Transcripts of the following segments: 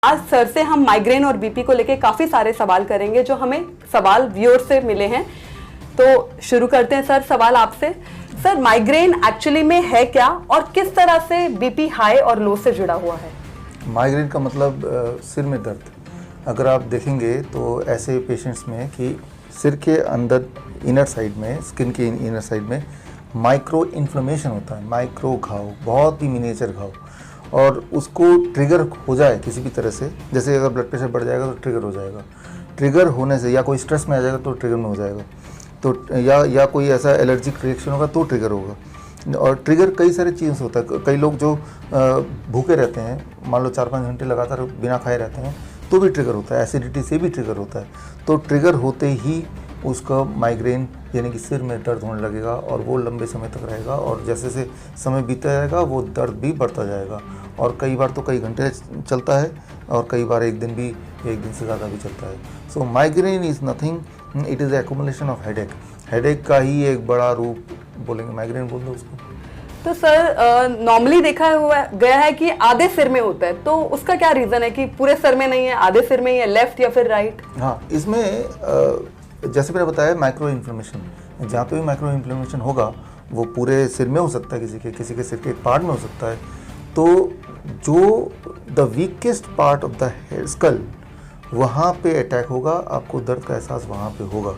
आज सर से हम माइग्रेन और बीपी को लेके काफी सारे सवाल करेंगे जो हमें सवाल व्यूअर से मिले हैं। तो शुरू करते हैं सर, सवाल आपसे। सर, माइग्रेन एक्चुअली में है क्या और किस तरह से बीपी हाई और लो से जुड़ा हुआ है? माइग्रेन का मतलब सिर में दर्द। अगर आप देखेंगे तो ऐसे पेशेंट्स में कि सिर के अंदर इनर साइड में, स्किन के इनर साइड में माइक्रो इन्फ्लेमेशन होता है, माइक्रो घाव, बहुत ही मिनिएचर घाव, और उसको ट्रिगर हो जाए किसी भी तरह से, जैसे अगर ब्लड प्रेशर बढ़ जाएगा तो ट्रिगर हो जाएगा, ट्रिगर होने से या कोई स्ट्रेस में आ जाएगा तो ट्रिगर में हो जाएगा, तो या कोई ऐसा एलर्जिक रिएक्शन होगा तो ट्रिगर होगा। और ट्रिगर कई सारी चीज़ों से होता है। कई लोग जो भूखे रहते हैं, मान लो 4-5 घंटे लगातार बिना खाए रहते हैं, तो भी ट्रिगर होता है, एसिडिटी से भी ट्रिगर होता है। तो ट्रिगर होते ही उसका माइग्रेन यानी कि सिर में दर्द होने लगेगा और वो लंबे समय तक रहेगा, और जैसे जैसे समय बीतता जाएगा वो दर्द भी बढ़ता जाएगा, और कई बार तो कई घंटे चलता है और कई बार एक दिन से ज़्यादा भी चलता है। So migraine is nothing, it is accumulation of headache. Headache का ही एक बड़ा रूप बोलेंगे, माइग्रेन बोल दो उसको। तो सर, नॉर्मली देखा हुआ गया है कि आधे सिर में होता है, तो उसका क्या रीज़न है कि पूरे सिर में नहीं है, आधे सिर में ही है, लेफ्ट या फिर राइट? हाँ, इसमें जैसे मैंने बताया माइक्रो इन्फ्लेमेशन, जहाँ पे भी माइक्रो इन्फ्लेमेशन होगा वो पूरे सिर में हो सकता है, किसी के सिर के एक पार्ट में हो सकता है। तो जो the weakest part of the head skull, वहाँ पे अटैक होगा, आपको दर्द का एहसास वहाँ पे होगा।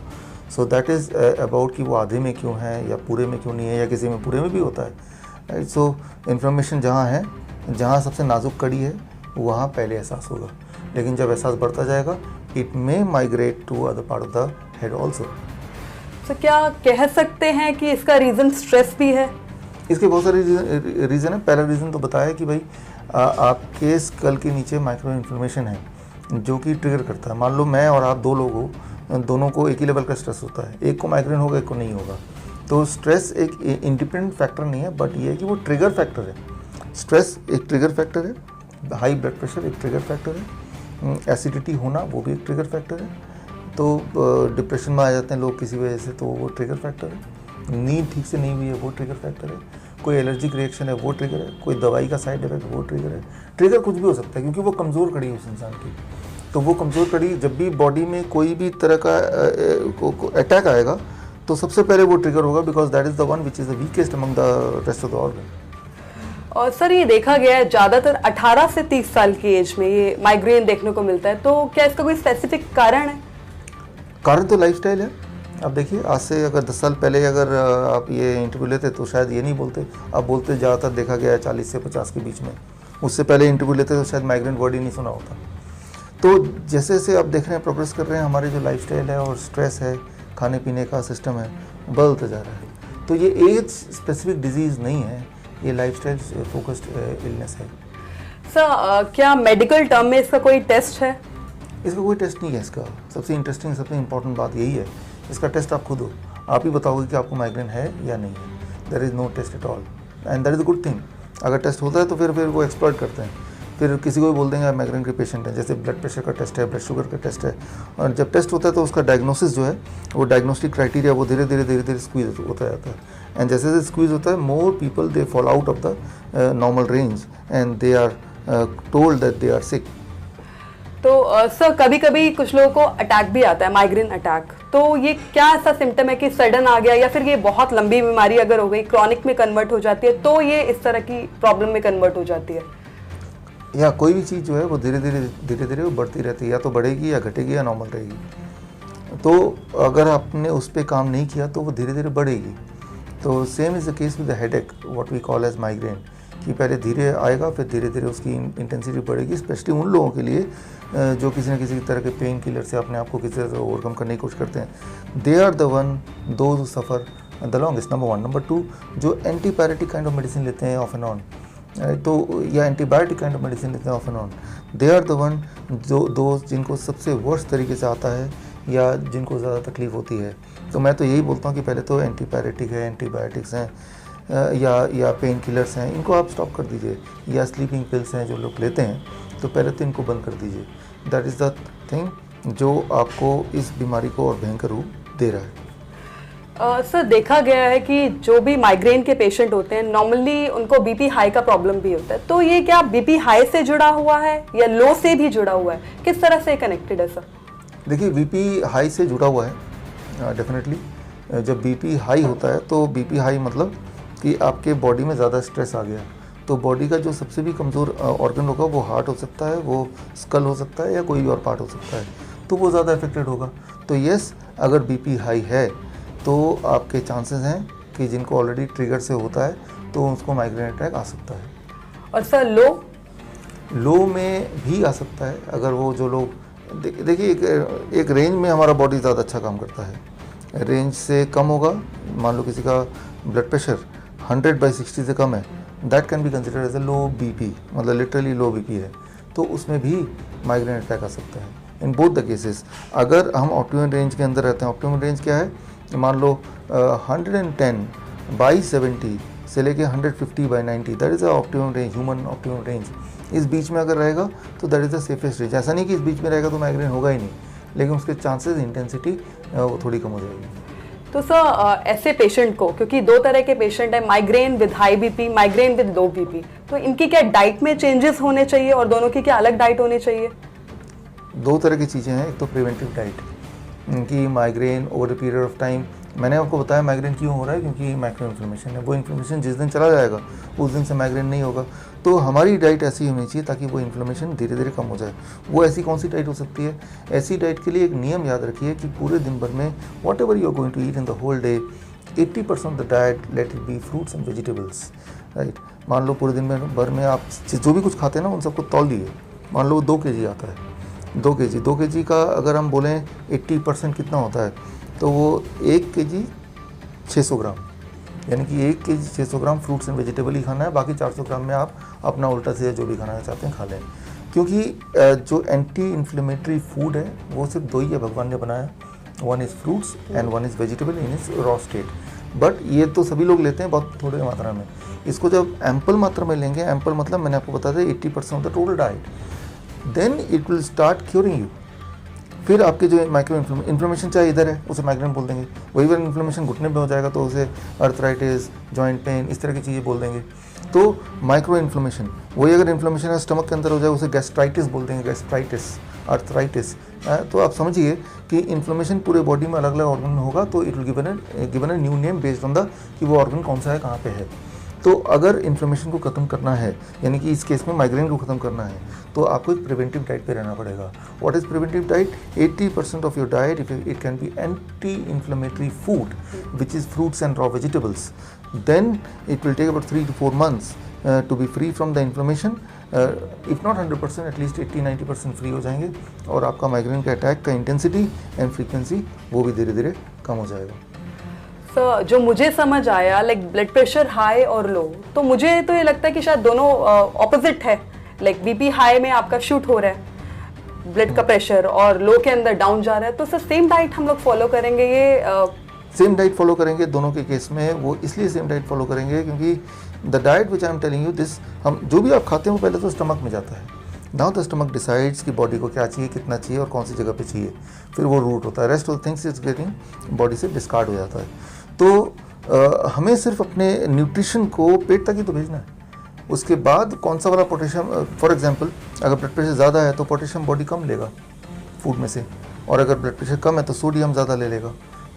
सो दैट इज़ अबाउट कि वो आधे में क्यों है या पूरे में क्यों नहीं है, या किसी में पूरे में भी होता है। सो इन्फ्लेमेशन जहाँ है, जहाँ सबसे नाजुक कड़ी है, वहाँ पहले एहसास होगा, लेकिन जब एहसास बढ़ता जाएगा it may migrate to other part of the head also. तो क्या कह सकते हैं कि इसका रीज़न स्ट्रेस भी है? इसके बहुत सारे रीज़न है। पहला रीज़न तो बताया कि भाई आपके स्कल के नीचे माइक्रो इन्फ्लेमेशन है जो कि ट्रिगर करता है। मान लो मैं और आप दो लोग हो, दोनों को एक ही लेवल का स्ट्रेस होता है, एक को माइग्रेन होगा, एक को नहीं होगा। तो स्ट्रेस एक इंडिपेंडेंट फैक्टर नहीं है, बट ये है कि वो ट्रिगर फैक्टर है। स्ट्रेस एक ट्रिगर फैक्टर है, हाई ब्लड प्रेशर एक ट्रिगर फैक्टर है, एसिडिटी होना वो भी एक ट्रिगर फैक्टर है। तो डिप्रेशन में आ जाते हैं लोग किसी वजह से, तो वो ट्रिगर फैक्टर है। नींद ठीक से नहीं हुई है, वो ट्रिगर फैक्टर है। कोई एलर्जिक रिएक्शन है, वो ट्रिगर है। कोई दवाई का साइड इफेक्ट, वो ट्रिगर है। ट्रिगर कुछ भी हो सकता है, क्योंकि वो कमज़ोर कड़ी है उस इंसान की। तो वो कमज़ोर कड़ी जब भी बॉडी में कोई भी तरह का अटैक आएगा तो सबसे पहले वो ट्रिगर होगा, because that is the one which is the weakest among the rest of the organ. और सर, ये देखा गया है ज़्यादातर 18 से 30 साल की एज में ये माइग्रेन देखने को मिलता है, तो क्या इसका कोई स्पेसिफिक कारण है? कारण तो लाइफस्टाइल है। अब देखिए, आज से अगर 10 साल पहले अगर आप ये इंटरव्यू लेते तो शायद ये नहीं बोलते। अब बोलते ज़्यादातर देखा गया है 40 से 50 के बीच में। उससे पहले इंटरव्यू लेते तो शायद माइग्रेन वर्ड ही नहीं सुना होता। तो जैसे जैसे आप देख रहे हैं, प्रोग्रेस कर रहे हैं, हमारे जो लाइफस्टाइल है और स्ट्रेस है, खाने पीने का सिस्टम है, बदलता जा रहा है। तो ये एज स्पेसिफिक डिजीज़ नहीं है, ये लाइफस्टाइल फोकस्ड इलनेस है। सर, क्या मेडिकल टर्म में इसका कोई टेस्ट है? इसका कोई टेस्ट नहीं है। इसका सबसे इंटरेस्टिंग, सबसे इंपॉर्टेंट बात यही है, इसका टेस्ट आप खुद हो, आप ही बताओगे कि आपको माइग्रेन है या नहीं है। There is no test at all, and that is a good thing. अगर टेस्ट होता है तो फिर वो एक्सप्लॉइट करते हैं, फिर किसी को भी बोल देंगे आप माइग्रेन के पेशेंट हैं। जैसे ब्लड प्रेशर का टेस्ट है, ब्लड शुगर का टेस्ट है, और जब टेस्ट होता है तो उसका डायग्नोसिस जो है, वो डायग्नोस्टिक क्राइटेरिया वो धीरे धीरे स्क्वीज होता जाता है। एंड जैसे जैसे स्क्वीज होता है, more people they fall out of the normal range and they are told that they are sick. तो सर, कभी कभी कुछ लोगों को अटैक भी आता है, माइग्रेन अटैक, तो ये क्या ऐसा सिम्टम है कि सडन आ गया, या फिर ये बहुत लंबी बीमारी अगर हो गई, क्रॉनिक में कन्वर्ट हो जाती है, तो ये इस तरह की प्रॉब्लम में कन्वर्ट हो जाती है? या कोई भी चीज़ जो है वो धीरे धीरे वो बढ़ती रहती है, या तो बढ़ेगी या घटेगी या नॉर्मल रहेगी। तो अगर आपने उस पर काम नहीं किया तो वो धीरे धीरे बढ़ेगी। तो same is the case with the headache, what we call as migraine, कि पहले धीरे आएगा, फिर धीरे धीरे उसकी इंटेंसिटी बढ़ेगी। स्पेशली उन लोगों के लिए जो किसी न किसी तरह के पेन किलर से अपने आप को किसी तरह से ओवरकम करने की कोशिश करते हैं। They are the one those who suffer the longest, number 1। Number 2, जो एंटीबायोटिक काइंड ऑफ मेडिसिन लेते हैं ऑफ एंड ऑन, तो या एंटीबायोटिक काइंड ऑफ मेडिसिन लेते हैं off and on, they are the one जो जिनको सबसे वर्स्ट तरीके से आता है या जिनको ज़्यादा तकलीफ होती है। तो मैं तो यही बोलता हूँ कि पहले तो एंटीबायोटिक है, एंटीबायोटिक्स हैं, या पेन किलर्स हैं, इनको आप स्टॉप कर दीजिए, या स्लीपिंग पिल्स हैं जो लोग लेते हैं, तो पहले तो इनको बंद कर दीजिए। दैट इज़ द थिंग जो आपको इस बीमारी को और भयंकर रूप दे रहा है। सर देखा गया है कि जो भी माइग्रेन के पेशेंट होते हैं नॉर्मली उनको बीपी हाई का प्रॉब्लम भी होता है, तो ये क्या बीपी हाई से जुड़ा हुआ है या लो से भी जुड़ा हुआ है, किस तरह से कनेक्टेड है सर? देखिए बीपी हाई से जुड़ा हुआ है डेफिनेटली। जब बीपी हाई होता है तो बीपी हाई मतलब कि आपके बॉडी में ज़्यादा स्ट्रेस आ गया, तो बॉडी का जो सबसे भी कमज़ोर ऑर्गन होगा वो हार्ट हो सकता है, वो स्कल हो सकता है या कोई और पार्ट हो सकता है, तो वो ज़्यादा इफेक्टेड होगा। तो यस, अगर बीपी हाई है तो आपके चांसेस हैं कि जिनको ऑलरेडी ट्रिगर से होता है तो उसको माइग्रेन अटैक आ सकता है। और सर लो में भी आ सकता है। अगर वो जो लोग देखिए एक रेंज में हमारा बॉडी ज़्यादा अच्छा काम करता है, रेंज से कम होगा, मान लो किसी का ब्लड प्रेशर 100/60 से कम है, that can be considered as a low BP, मतलब लिटरली लो बीपी है, तो उसमें भी माइग्रेन अटैक आ सकता है इन बोथ द केसेस। अगर हम ऑप्टिमम रेंज के अंदर रहते हैं, ऑप्टिमम रेंज क्या है, मान लो 110/70 से लेके 150/90, that is a optimum range, human optimum range. इस बीच में अगर रहेगा तो that is the safest range. ऐसा नहीं कि इस बीच में रहेगा तो माइग्रेन होगा ही नहीं, लेकिन उसके चांसेस इंटेंसिटी वो थोड़ी कम हो जाएगी। तो सर ऐसे पेशेंट को, क्योंकि दो तरह के पेशेंट है, migraine with high BP, migraine with low BP, तो इनकी क्या डाइट में चेंजेस होने चाहिए और दोनों की क्या अलग डाइट होनी चाहिए? दो तरह की चीज़ें हैं। एक तो प्रिवेंटिव डाइट, कि migraine over the period of time, मैंने आपको बताया माइग्रेन क्यों हो रहा है, क्योंकि माइक्रो इन्फ्लेमेशन है। वो इन्फ्लेमेशन जिस दिन चला जाएगा उस दिन से माइग्रेन नहीं होगा। तो हमारी डाइट ऐसी होनी चाहिए ताकि वो इन्फ्लेमेशन धीरे धीरे कम हो जाए। वो ऐसी कौन सी डाइट हो सकती है? ऐसी डाइट के लिए एक नियम याद रखिए कि पूरे दिन भर में whatever you are going to eat in the whole day, 80% of the diet let it be fruits and vegetables, right. मान लो पूरे दिन भर में आप जो भी कुछ खाते हैं ना उन सबको तौल दिए। मान लो 2 kg आता है, 2 kg का अगर हम बोलें 80% कितना होता है, तो वो 1 kg 600 ग्राम, यानी कि 1 kg 600 gram fruits and vegetable ही खाना है। बाकी 400 ग्राम में आप अपना उल्टा सीधा जो भी खाना चाहते हैं खा लें, क्योंकि जो एंटी इन्फ्लेमेटरी फूड है वो सिर्फ 2 ही है भगवान ने बनाया, one is fruits and one is vegetable in is raw state. But ये तो सभी लोग लेते हैं बहुत थोड़ी मात्रा में। इसको जब एम्पल मात्रा में लेंगे, एम्पल मतलब मैंने आपको बता दिया 80% of the total diet, then it will start curing you. फिर आपके जो माइक्रो इन्फ्लेमेशन चाहे इधर है उसे माइग्रेन बोल देंगे, वही बार इन्फ्लेमेशन घुटने में हो जाएगा तो उसे अर्थराइटिस, जॉइंट पेन, इस तरह की चीज़ें बोल देंगे। तो माइक्रो इन्फ्लेमेशन, वही अगर इन्फ्लेमेशन है स्टमक के अंदर हो जाए उसे गैस्ट्राइटिस बोल देंगे, गैस्ट्राइटिस, अर्थराइटिस। तो आप समझिए कि इन्फ्लेमेशन पूरे बॉडी में अलग अलग ऑर्गन में होगा, तो it will given a new name based on the कि वो ऑर्गन कौन सा है, कहाँ पे है। तो अगर इन्फ्लेमेशन को ख़त्म करना है, यानी कि इस केस में माइग्रेन को ख़त्म करना है, तो आपको एक प्रिवेंटिव डाइट पे रहना पड़ेगा। What is preventive diet? 80% of your diet it can be anti inflammatory food which is fruits and raw vegetables, then it will take about 3 to 4 months to be free from the inflammation. If not 100%, at least 80-90% free हो जाएंगे और आपका migraine का attack का intensity and frequency वो भी धीरे धीरे कम हो जाएगा। सर जो मुझे समझ आया, लाइक ब्लड प्रेशर हाई और लो, तो मुझे तो ये लगता है कि शायद दोनों ऑपोजिट है। लाइक बीपी हाई में आपका शूट हो रहा है ब्लड का प्रेशर और लो के अंदर डाउन जा रहा है, तो सर सेम डाइट हम लोग फॉलो करेंगे? ये सेम डाइट फॉलो करेंगे दोनों के केस में। वो इसलिए सेम डाइट फॉलो करेंगे क्योंकि the diet which I am telling you this, हम जो भी आप खाते हैं वो पहले तो स्टमक में जाता है। नाउ द स्टमक डिसाइड्स कि बॉडी को क्या चाहिए, कितना चाहिए और कौन सी जगह पे चाहिए, फिर वो रूट होता है। Rest of things is getting body से डिस्कार्ड हो जाता है। तो हमें सिर्फ अपने न्यूट्रिशन को पेट तक ही तो भेजना है। उसके बाद कौन सा वाला पोटेशियम, फॉर एग्जांपल अगर ब्लड प्रेशर ज़्यादा है तो पोटेशियम बॉडी कम लेगा फूड में से, और अगर ब्लड प्रेशर कम है तो सोडियम ज़्यादा ले लेगा,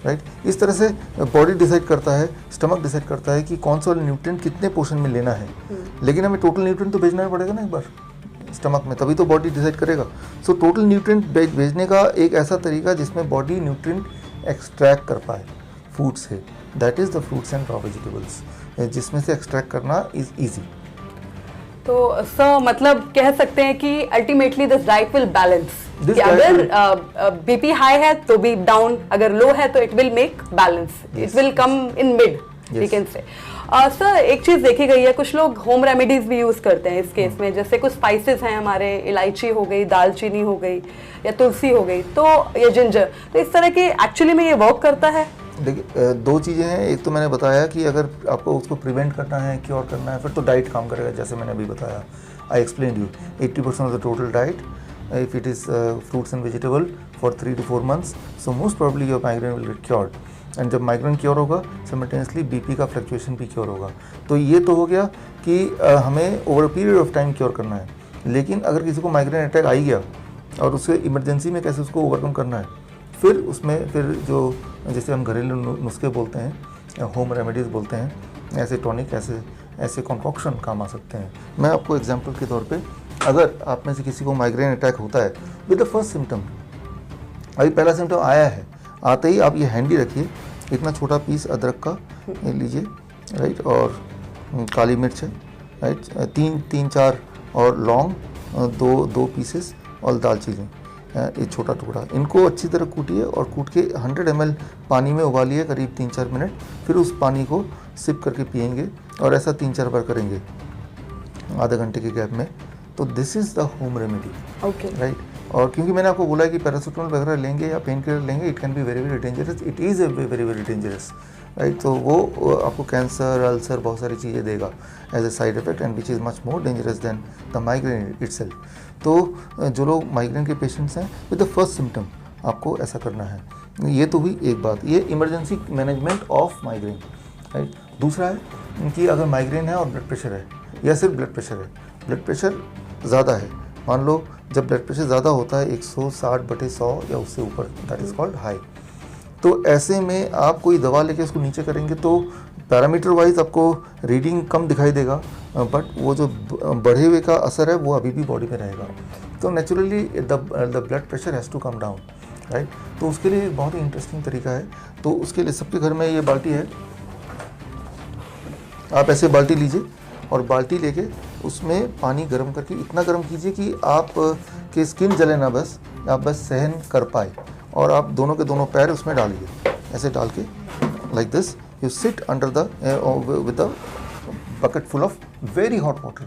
राइट। इस तरह से बॉडी डिसाइड करता है, स्टमक डिसाइड करता है कि कौन सा वाला न्यूट्रिएंट कितने पोर्शन में लेना है। लेकिन हमें टोटल न्यूट्रिएंट तो भेजना पड़ेगा ना एक बार स्टमक में, तभी तो बॉडी डिसाइड करेगा। सो टोटल न्यूट्रिएंट भेजने का एक ऐसा तरीका जिसमें बॉडी न्यूट्रिएंट एक्सट्रैक्ट कर पाए फूड से, that is the fruits and raw vegetables, जिसमें से एक्सट्रैक्ट करना इज़ ईजी। तो सर मतलब कह सकते हैं कि ultimately this diet will balance, कि अगर बीपी हाई है तो बी डाउन, अगर लो है तो it will make balance, it will come in mid, we can say. Sir एक चीज देखी गई है, कुछ लोग होम रेमेडीज भी यूज करते हैं इस केस में, जैसे कुछ स्पाइसेस हैं हमारे, इलायची हो गई, दालचीनी हो गई या तुलसी हो गई, तो या जिंजर, तो इस तरह के एक्चुअली में ये वर्क करता है? देखिए दो चीज़ें हैं। एक तो मैंने बताया कि अगर आपको उसको प्रिवेंट करना है, क्योर करना है, फिर तो डाइट काम करेगा, जैसे मैंने अभी बताया। I explain you 80% of the total diet, if it is fruits and vegetable for 3 to 4 months, so most probably your migraine will get cured. And जब माइग्रेन क्योर होगा सिमल्टेनियसली बीपी का फ्लक्चुएशन भी क्योर होगा। तो ये तो हो गया कि हमें over a period of time cure करना है। लेकिन अगर किसी को माइग्रेन अटैक आ ही गया और उससे इमरजेंसी में कैसे उसको ओवरकम करना है, फिर उसमें फिर जो जैसे हम घरेलू नुस्खे बोलते हैं, होम रेमेडीज़ बोलते हैं, ऐसे टॉनिक ऐसे कॉन्कॉक्शन काम आ सकते हैं। मैं आपको एग्जांपल के तौर पे, अगर आप में से किसी को माइग्रेन अटैक होता है विद द फर्स्ट सिम्टम, अभी पहला सिम्टम आया है, आते ही आप ये हैंडी रखिए, इतना छोटा पीस अदरक का ये लीजिए, राइट, और काली मिर्च है, राइट, तीन चार और लौंग, दो पीसेस और दालचीनी, ये छोटा टुकड़ा, इनको अच्छी तरह कूटिए और कूट के 100 ml पानी में उबालिए करीब 3-4 मिनट, फिर उस पानी को सिप करके पिएंगे और ऐसा 3-4 बार करेंगे आधे घंटे के गैप में। तो this is the home remedy, okay, right. और क्योंकि मैंने आपको बोला है कि पैरासीटामोल वगैरह लेंगे या पेन किलर लेंगे, it can be very very dangerous, it is very very dangerous, right. तो वो आपको कैंसर, अल्सर, बहुत सारी चीज़ें देगा as a side effect, and which is much more dangerous than the migraine itself. तो जो लोग माइग्रेन के पेशेंट्स हैं विद द फर्स्ट सिम्टम, आपको ऐसा करना है। ये तो हुई एक बात, ये emergency management of migraine, right. दूसरा है कि अगर माइग्रेन है और ब्लड प्रेशर है, या सिर्फ ब्लड प्रेशर है, ब्लड प्रेशर ज़्यादा है, मान लो जब ब्लड प्रेशर ज़्यादा होता है 160/100 या उससे ऊपर, दैट इज़ कॉल्ड हाई, तो ऐसे में आप कोई दवा लेके उसको नीचे करेंगे तो पैरामीटर वाइज आपको रीडिंग कम दिखाई देगा, बट वो जो बढ़े हुए का असर है वो अभी भी बॉडी में रहेगा। तो naturally the blood pressure has to come down, right. तो उसके लिए बहुत ही इंटरेस्टिंग तरीका है। तो उसके लिए सबके घर में ये बाल्टी है, आप ऐसे बाल्टी लीजिए और बाल्टी लेके उसमें पानी गर्म करके इतना गर्म कीजिए कि आप के स्किन जले ना, बस आप बस सहन कर पाए, और आप दोनों के दोनों पैर उसमें डालिए, ऐसे डाल के like this, you sit under the with the bucket full of very hot water,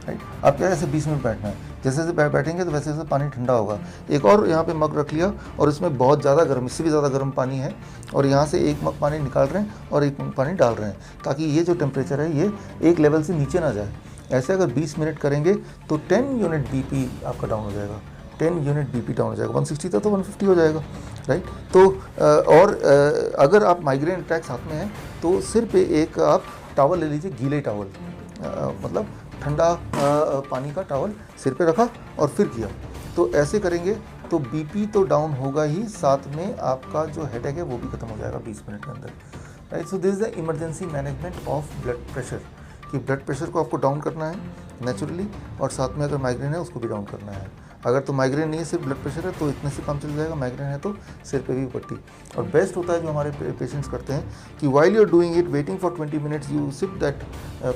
right. आप क्या ऐसे 20 मिनट बैठना है, जैसे जैसे बैठेंगे तो वैसे वैसे पानी ठंडा होगा। एक और यहाँ पे मग रख लिया और इसमें बहुत ज़्यादा गर्म, इससे भी ज़्यादा गर्म पानी है, और यहाँ से एक मग पानी निकाल रहे हैं और एक मग पानी डाल रहे हैं, ताकि ये जो टेम्परेचर है ये एक लेवल से नीचे ना जाए। ऐसे अगर 20 मिनट करेंगे तो 10 यूनिट बीपी आपका डाउन हो जाएगा, 10 यूनिट बीपी डाउन हो जाएगा, 160 था तो 150 हो जाएगा, राइट। तो अगर आप माइग्रेन अटैक साथ में हैं तो सिर पे एक आप टॉवल ले लीजिए, गीले टॉवल, मतलब ठंडा पानी का टॉवल सिर पे रखा और फिर किया, तो ऐसे करेंगे तो बीपी तो डाउन होगा ही, साथ में आपका जो हेडेक है वो भी खत्म हो जाएगा 20 मिनट के अंदर, right. So this is the emergency management of blood pressure, कि ब्लड प्रेशर को आपको डाउन करना है नेचुरली, और साथ में अगर माइग्रेन है उसको भी डाउन करना है। अगर तो माइग्रेन नहीं है, सिर्फ ब्लड प्रेशर है, तो इतने से काम चल जाएगा, माइग्रेन है तो सिर पे भी पट्टी। और बेस्ट होता है जो हमारे पेशेंट्स करते हैं कि while you are doing it, waiting for 20 minutes, you sip that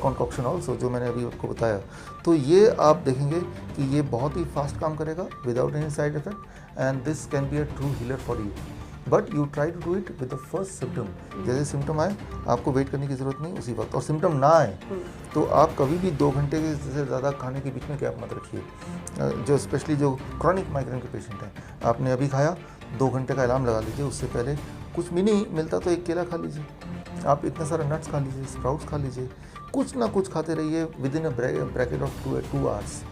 concoction also, जो मैंने अभी आपको बताया। तो ये आप देखेंगे कि ये बहुत ही फास्ट काम करेगा without any side effect, and this can be a true healer for you, but you try to do it with the first symptom. जैसे सिम्टम आए आपको वेट करने की ज़रूरत नहीं उसी वक्त, और सिम्टम ना आए तो आप कभी भी 2 घंटे से ज़्यादा खाने के बीच में गैप मत रखिए। जो स्पेशली जो क्रॉनिक माइग्रेन के पेशेंट हैं, आपने अभी खाया, 2 घंटे का अलार्म लगा लीजिए, उससे पहले कुछ भी नहीं मिलता तो एक केला खा लीजिए, आप इतने सारे नट्स खा लीजिए, स्प्राउट्स खा लीजिए, कुछ ना कुछ खाते रहिए with in a bracket of 2 hours,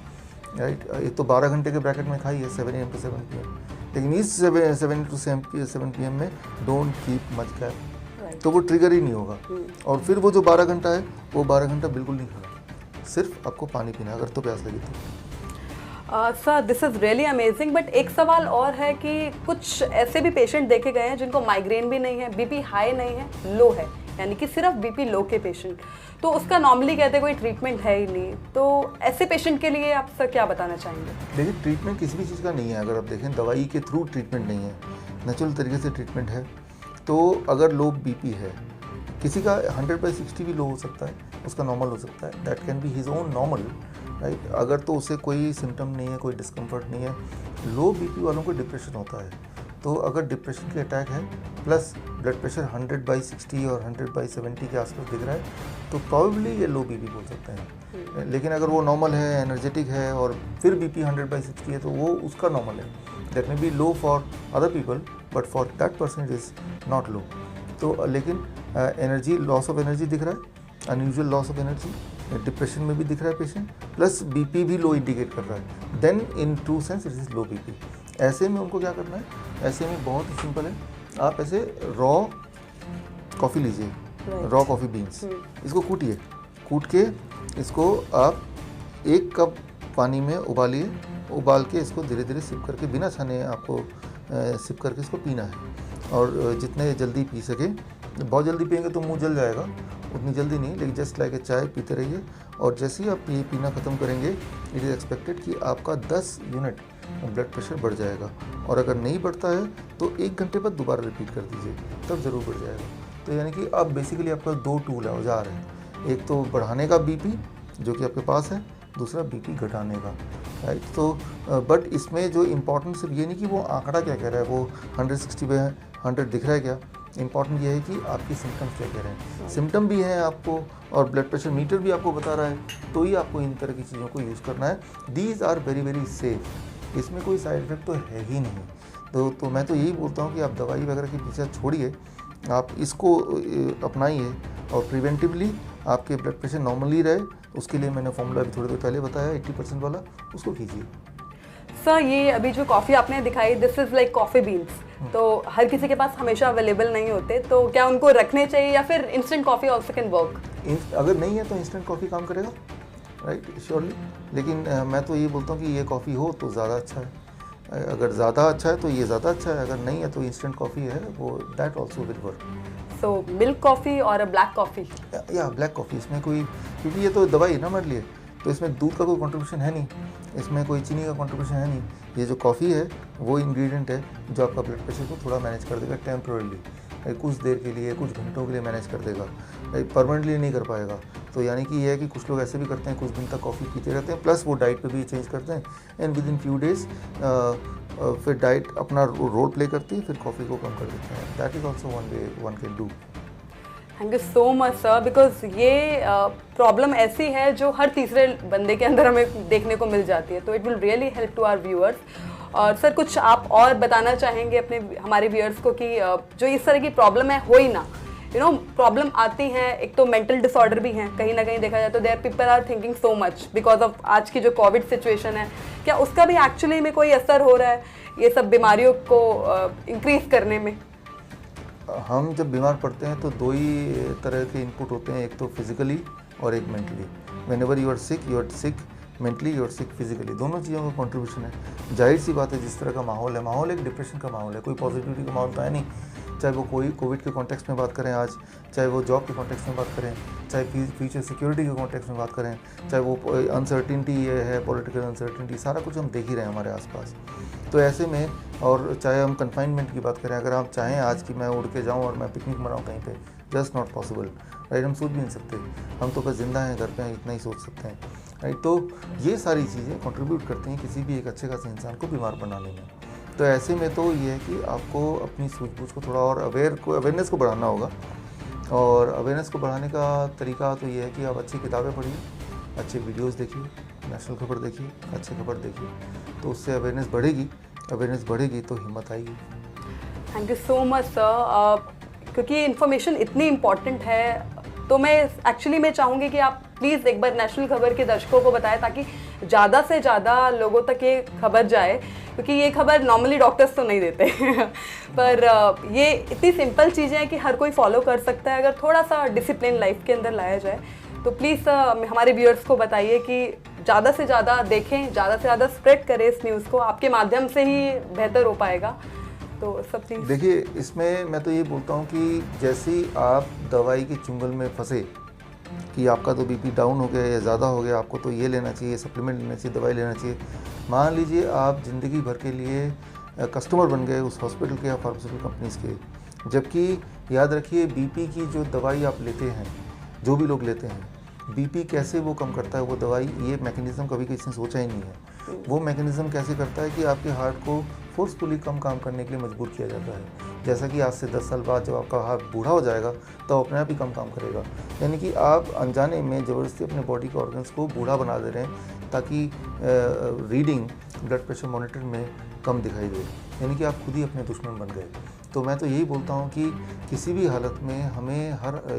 right. एक तो 12 घंटे के ब्रैकेट में खाइए 7 AM to 7 PM, लेकिन इस 7 to 7 PM में डोंट कीप मच गैप, तो वो ट्रिगर ही नहीं होगा। और फिर वो जो 12 घंटा है वो 12 घंटा बिल्कुल नहीं खाना, सिर्फ आपको पानी पीना है अगर तो प्यास लगी तो। Sir this is really amazing, but एक सवाल और है कि कुछ ऐसे भी पेशेंट देखे गए हैं जिनको माइग्रेन भी नहीं है, बीपी हाई नहीं है, लो है, यानी कि सिर्फ बीपी लो के पेशेंट, तो उसका नॉर्मली कहते हैं कोई ट्रीटमेंट है ही नहीं, तो ऐसे पेशेंट के लिए आप सर क्या बताना चाहेंगे? देखिए, ट्रीटमेंट किसी भी चीज़ का नहीं है, अगर आप देखें दवाई के थ्रू ट्रीटमेंट नहीं है, नेचुरल तरीके से ट्रीटमेंट है। तो अगर लो बीपी है, किसी का 100/60 भी लो हो सकता है, उसका नॉर्मल हो सकता है, that can be his own normal, right. अगर तो उसे कोई सिम्टम नहीं है, कोई डिस्कम्फर्ट नहीं है। लो बीपी वालों को डिप्रेशन होता है, तो अगर डिप्रेशन के अटैक है प्लस ब्लड प्रेशर 100/60 और 100/70 के आसपास दिख रहा है, तो प्रॉबेबली ये लो बीपी बोल सकते हैं। लेकिन अगर वो नॉर्मल है, एनर्जेटिक है और फिर बीपी 100/60 है, तो वो उसका नॉर्मल है। That may be low for other people, but for that person it is not लो। तो लेकिन एनर्जी, लॉस ऑफ एनर्जी दिख रहा है, unusual loss of energy, depression में भी दिख रहा है पेशेंट, प्लस बीपी भी लो इंडिकेट कर रहा है, then in true sense it is low BP. ऐसे में उनको क्या करना है? ऐसे में बहुत ही सिंपल है, आप ऐसे रॉ कॉफ़ी लीजिए, Right. रॉ कॉफ़ी बीन्स, इसको कूटिए, कूट के इसको आप 1 कप पानी में उबालिए, उबाल के इसको धीरे धीरे सिप करके बिना छाने आपको सिप करके इसको पीना है। और जितने जल्दी पी सके, बहुत जल्दी पिएंगे तो मुंह जल जाएगा, उतनी जल्दी नहीं, लेकिन जस्ट लाइक ए चाय पीते रहिए। और जैसे ही आप ये पीना ख़त्म करेंगे, इट इज़ एक्सपेक्टेड कि आपका 10 यूनिट ब्लड प्रेशर बढ़ जाएगा। और अगर नहीं बढ़ता है तो 1 घंटे बाद दोबारा रिपीट कर दीजिए, तब ज़रूर बढ़ जाएगा। तो यानी कि अब बेसिकली आपका 2 टूल औजार है, एक तो बढ़ाने का बीपी जो कि आपके पास है, दूसरा बीपी घटाने का, राइट। तो बट इसमें जो इम्पोर्टेंट सिर्फ ये नहीं कि वो आंकड़ा क्या कह रहा है, वो 160/100 दिख रहा है क्या, इम्पॉर्टेंट ये है कि आपकी सिम्टम्स क्या कह रहे हैं। सिम्टम भी हैं आपको और ब्लड प्रेशर मीटर भी आपको बता रहा है, तो ही आपको इन तरह की चीज़ों को यूज़ करना है। These are very very safe, इसमें कोई साइड इफेक्ट तो है ही नहीं। तो मैं तो यही बोलता हूँ कि आप दवाई वगैरह के पीछे छोड़िए, आप इसको अपनाइए और प्रिवेंटिवली आपके ब्लड प्रेशर नॉर्मली रहे, उसके लिए मैंने फॉर्मूला भी थोड़ी देर पहले बताया 80% वाला, उसको कीजिए। सर ये अभी जो कॉफ़ी आपने दिखाई, this is like coffee beans, तो हर किसी के पास हमेशा अवेलेबल नहीं होते, तो क्या उनको रखने चाहिए या फिर instant coffee also can work? अगर नहीं है तो इंस्टेंट कॉफ़ी काम करेगा, राइट, श्योरली। लेकिन मैं तो ये बोलता हूँ कि ये कॉफ़ी हो तो ज़्यादा अच्छा है, अगर ज़्यादा अच्छा है तो ये ज़्यादा अच्छा है, अगर नहीं है तो इंस्टेंट कॉफ़ी है वो, that also will work. So milk coffee और ब्लैक कॉफ़ी, या ब्लैक कॉफ़ी, इसमें कोई, क्योंकि ये तो दवाई है ना हमारे लिए, तो इसमें दूध का कोई कंट्रीब्यूशन है नहीं, इसमें कोई चीनी का कंट्रीब्यूशन है नहीं। ये जो कॉफ़ी है वो इंग्रेडिएंट है जो आपका ब्लड प्रेशर को थोड़ा मैनेज कर देगा टेम्पररीली, कुछ देर के लिए, कुछ घंटों के लिए मैनेज कर देगा, परमानेंटली नहीं कर पाएगा। तो यानी कि ये है कि कुछ लोग ऐसे भी करते हैं, कुछ दिन तक कॉफ़ी पीते रहते हैं, प्लस वो डाइट पे भी चेंज करते हैं, and with in few days फिर डाइट अपना रोल प्ले करती है, फिर कॉफ़ी को कम कर देते हैं। That is also one way one can do. Thank you so much sir, because ये प्रॉब्लम ऐसी है जो हर तीसरे बंदे के अंदर हमें देखने को मिल जाती है, तो it will really help to our viewers. और सर कुछ आप और बताना चाहेंगे अपने हमारे व्यूअर्स को कि जो इस तरह की प्रॉब्लम है हो ही ना, प्रॉब्लम आती हैं, एक तो मेंटल डिसऑर्डर भी हैं, कहीं ना कहीं देखा जाए तो there people are thinking so much because of आज की जो कोविड सिचुएशन है, क्या उसका भी एक्चुअली में कोई असर हो रहा है ये सब बीमारियों को इंक्रीज करने में? हम जब बीमार पड़ते हैं तो 2 ही तरह के इनपुट होते हैं, एक तो फिजिकली और एक mentally. Whenever you are sick mentally, you are sick physically, दोनों चीज़ों का कंट्रीब्यूशन है। जाहिर सी बात है, जिस तरह का माहौल है, माहौल एक डिप्रेशन का माहौल है, कोई पॉजिटिविटी का माहौल तो है नहीं। चाहे वो कोई कोविड के कॉन्टेक्स्ट में बात करें आज, चाहे वो जॉब के कॉन्टेक्स्ट में बात करें, चाहे फ्यूचर सिक्योरिटी के कॉन्टेक्स्ट में बात करें, चाहे वो अनसर्टिनिटी है, पॉलिटिकल अनसर्टिनिटी, सारा कुछ हम देख ही रहे हैं हमारे आसपास। तो ऐसे में, और चाहे हम कन्फाइनमेंट की बात करें, अगर आप चाहें आज कि मैं उड़ के जाऊँ और मैं पिकनिक मनाऊँ कहीं पे, जस्ट नॉट पॉसिबल, राइट। हम सोच भी नहीं सकते, हम तो बस जिंदा हैं, घर पे हैं, इतना ही सोच सकते हैं, राइट। तो ये सारी चीज़ें कंट्रीब्यूट करती हैं किसी भी एक अच्छे खासे इंसान को बीमार बनाने में। तो ऐसे में तो ये है कि आपको अपनी सूझबूझ को थोड़ा और अवेयरनेस को बढ़ाना होगा, और अवेयरनेस को बढ़ाने का तरीका तो ये है कि आप अच्छी किताबें पढ़िए, अच्छे वीडियोस देखिए, नेशनल खबर देखिए, अच्छी खबर देखिए, तो उससे अवेयरनेस बढ़ेगी तो हिम्मत आएगी। Thank you so much sir, क्योंकि इन्फॉर्मेशन इतनी इम्पॉर्टेंट है, तो मैं चाहूँगी कि आप प्लीज़ एक बार नेशनल खबर के दर्शकों को बताएं ताकि ज़्यादा से ज़्यादा लोगों तक ये खबर जाए, क्योंकि ये खबर नॉर्मली डॉक्टर्स तो नहीं देते पर ये इतनी सिंपल चीज़ें हैं कि हर कोई फॉलो कर सकता है अगर थोड़ा सा डिसिप्लिन लाइफ के अंदर लाया जाए। तो प्लीज़ हमारे व्यूअर्स को बताइए कि ज़्यादा से ज़्यादा देखें, ज़्यादा से ज़्यादा स्प्रेड करें इस न्यूज़ को, आपके माध्यम से ही बेहतर हो पाएगा। तो सब चीज़ देखिए, इसमें मैं तो ये बोलता हूँ कि जैसे ही आप दवाई के चुंगल में फंसे कि आपका तो बीपी डाउन हो गया या ज़्यादा हो गया, आपको तो ये लेना चाहिए, सप्लीमेंट लेना चाहिए, दवाई लेना चाहिए। मान लीजिए आप ज़िंदगी भर के लिए कस्टमर बन गए उस हॉस्पिटल के या फार्मास्यूटिकल कंपनीज़ के, जबकि याद रखिए बीपी की जो दवाई आप लेते हैं, जो भी लोग लेते हैं, बीपी कैसे वो कम करता है वो दवाई, ये मैकेनिज़्म कभी किसी ने सोचा ही नहीं है। वो मैकेनिज़्म कैसे करता है कि आपके हार्ट को फोर्सफुली कम काम करने के लिए मजबूर किया जाता है। जैसा कि आज से 10 साल बाद जब आपका हार्ट बूढ़ा हो जाएगा तो अपने आप ही कम काम करेगा। यानी कि आप अनजाने में ज़बरदस्ती अपने बॉडी के ऑर्गन्स को बूढ़ा बना दे रहे हैं ताकि रीडिंग ब्लड प्रेशर मॉनिटर में कम दिखाई दे, यानी कि आप खुद ही अपने दुश्मन बन गए। तो मैं तो यही बोलता हूँ कि किसी भी हालत में हमें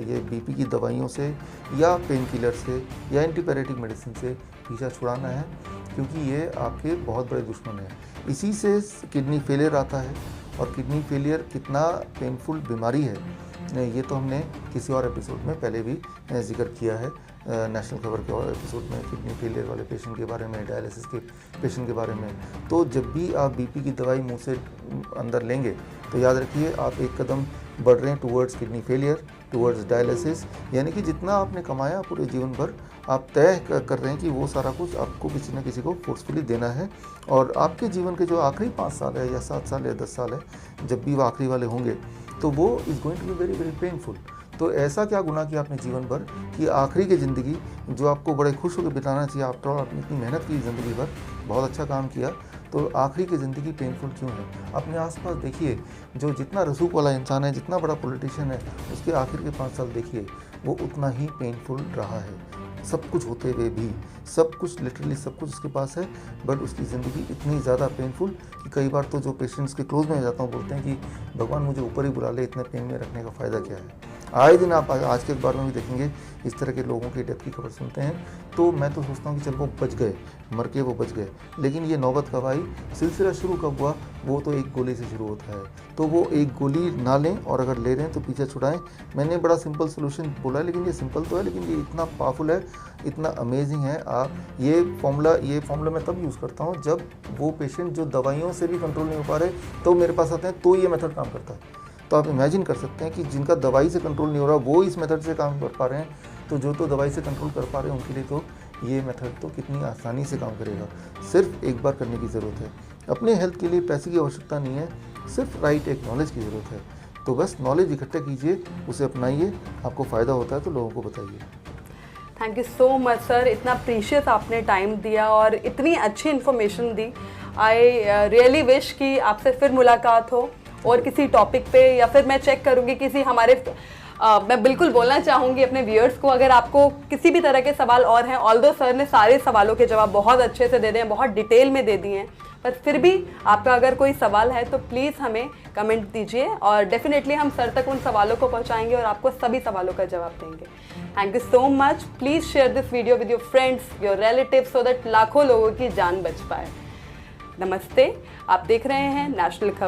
ये बीपी की दवाइयों से या पेन किलर से या एंटीपायरेटिक मेडिसिन से पीछा छुड़ाना है, क्योंकि ये आपके बहुत बड़े दुश्मन हैं। इसी से किडनी फेलियर आता है, और किडनी फेलियर कितना पेनफुल बीमारी है ये तो हमने किसी और एपिसोड में पहले भी जिक्र किया है, नेशनल खबर के और एपिसोड में किडनी फेलियर वाले पेशेंट के बारे में, डायलिसिस के पेशेंट के बारे में। तो जब भी आप बीपी की दवाई मुंह से अंदर लेंगे तो याद रखिए आप एक कदम बढ़ रहे हैं towards kidney failure, towards dialysis. यानी कि जितना आपने कमाया पूरे जीवन भर आप तय कर रहे हैं कि वो सारा कुछ आपको किसी न किसी को फोर्सफुली देना है। और आपके जीवन के जो आखिरी 5 साल है या 7 साल या 10 साल है, जब भी वो आखिरी वाले होंगे तो वो is going to be very very painful. तो ऐसा क्या गुनाह किया आपने जीवन भर कि आखिरी की ज़िंदगी जो आपको बड़े खुश होकर बिताना चाहिए, आफ्टर ऑल आपने इतनी मेहनत की ज़िंदगी भर, बहुत अच्छा काम किया, तो आखिरी की ज़िंदगी पेनफुल क्यों है? अपने आसपास देखिए, जो जितना रसूख वाला इंसान है, जितना बड़ा पॉलिटिशियन है, उसके आखिर के 5 साल देखिए, वो उतना ही पेनफुल रहा है। सब कुछ होते हुए भी, सब कुछ लिटरली सब कुछ उसके पास है, बट उसकी ज़िंदगी इतनी ज़्यादा पेनफुल कि कई बार तो जो पेशेंट्स के क्लोज में जाता हूँ बोलते हैं कि भगवान मुझे ऊपर ही बुला ले, इतने पेन में रखने का फ़ायदा क्या है। आए दिन आप आज के अखबार में भी देखेंगे इस तरह के लोगों की डेथ की खबर सुनते हैं। तो मैं तो सोचता हूँ कि चल वो बच गए, मर के वो बच गए, लेकिन ये नौबत कब आई, सिलसिला शुरू कब हुआ? वो तो एक गोली से शुरू होता है। तो वो एक गोली ना लें, और अगर ले रहे हैं तो पीछे छुड़ाएं। मैंने बड़ा सिंपल सोल्यूशन बोला है, लेकिन ये सिंपल तो है, लेकिन ये इतना पावरफुल है, इतना अमेजिंग है। आप ये फॉर्मूला मैं तब यूज़ करता हूँ जब वो पेशेंट जो दवाइयों से भी कंट्रोल नहीं हो पा रहे तो मेरे पास आते हैं, तो ये मेथड काम करता है। तो आप इमेजिन कर सकते हैं कि जिनका दवाई से कंट्रोल नहीं हो रहा वो इस मेथड से काम कर पा रहे हैं, तो जो तो दवाई से कंट्रोल कर पा रहे हैं उनके लिए तो ये मेथड तो कितनी आसानी से काम करेगा। सिर्फ एक बार करने की ज़रूरत है। अपने हेल्थ के लिए पैसे की आवश्यकता नहीं है, सिर्फ राइट एक नॉलेज की ज़रूरत है। तो बस नॉलेज इकट्ठा कीजिए, उसे अपनाइए, आपको फ़ायदा होता है तो लोगों को बताइए। Thank you so much sir, इतना प्रीशियस आपने टाइम दिया और इतनी अच्छी information the. I really wish कि आपसे फिर मुलाकात हो और किसी टॉपिक पे, या फिर मैं चेक करूँगी किसी हमारे मैं बिल्कुल बोलना चाहूँगी अपने व्यूअर्स को, अगर आपको किसी भी तरह के सवाल और हैं, ऑल्दो सर ने सारे सवालों के जवाब बहुत अच्छे से दे दिए हैं, बहुत डिटेल में दे दिए हैं, पर फिर भी आपका अगर कोई सवाल है तो प्लीज़ हमें कमेंट दीजिए और डेफिनेटली हम सर तक उन सवालों को पहुँचाएंगे और आपको सभी सवालों का जवाब देंगे। Thank you so much. Please share this video with your friends, your relatives, so that लाखों लोगों की जान बच पाए। नमस्ते, आप देख रहे हैं नेशनल खबर।